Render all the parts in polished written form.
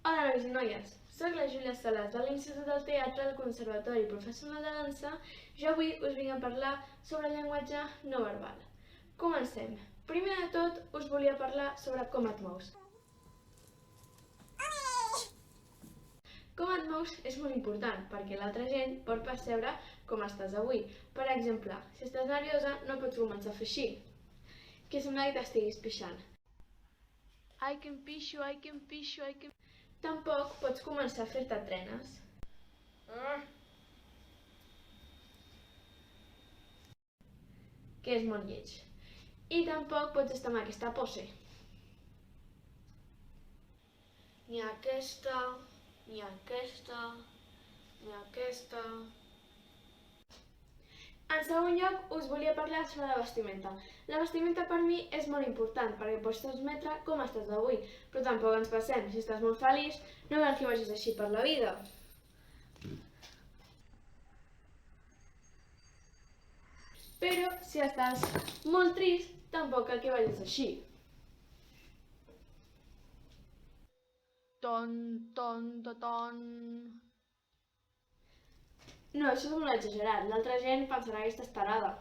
Hola nois i noies, soc la Júlia Salàs de l'Institut del Teatre del Conservatori Professional de Dansa. Jo avui us vinc a parlar sobre el llenguatge no verbal. Comencem. Primer de tot us volia parlar sobre com et mous. Com et mous és molt important perquè l'altra gent pot percebre com estàs avui. Per exemple, si estàs nerviosa no pots començar a fer així, que sembla que t'estiguis pixant. I can pixo, I can pixo, I can... Tampoc pots començar a fer-te trenes. Que és molt lleig. I tampoc pots estar amb aquesta pose. Ni aquesta, ni aquesta, ni aquesta... En segon lloc, us volia parlar sobre la vestimenta. La vestimenta per mi és molt important perquè pots transmetre com estàs avui, però tampoc ens passem. Si estàs molt feliç, no cal que vagis així per la vida. Però si estàs molt trist, tampoc cal que vagis així. Ton, ton, ton, ton... No, això és molt exagerat. L'altra gent pensarà que estàs tarada.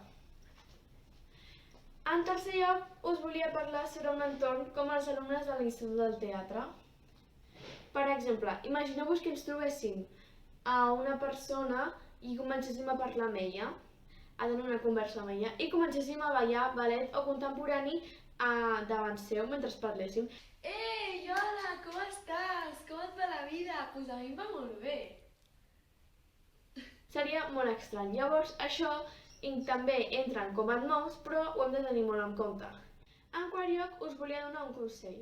En tercer lloc, us volia parlar sobre un entorn com els alumnes de l'Institut del Teatre. Per exemple, imagineu-vos que ens trobéssim a una persona i comencéssim a parlar amb ella, a tenir una conversa amb ella, i comencéssim a ballar ballet o contemporani davant seu mentre parléssim. Ei, hola, com estàs? Com et va la vida? Pues a mi em va molt bé. Seria molt estrany. Llavors, això també entra en com et mous, però ho hem de tenir molt en compte. En quart lloc, us volia donar un consell.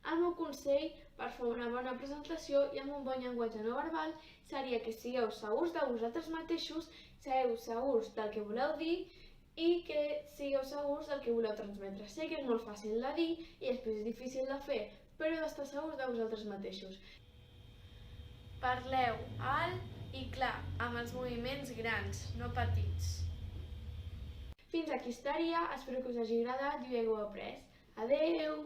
El meu consell per fer una bona presentació i amb un bon llenguatge no verbal seria que sigueu segurs de vosaltres mateixos, sigueu segurs del que voleu dir i que sigueu segurs del que voleu transmetre. Sé que és molt fàcil de dir i després és difícil de fer, però heu d'estar segurs de vosaltres mateixos. Parleu alt i clar, amb els moviments grans, no petits. Fins aquí estaria, espero que us hagi agradat i ho hagueu après. Adeu!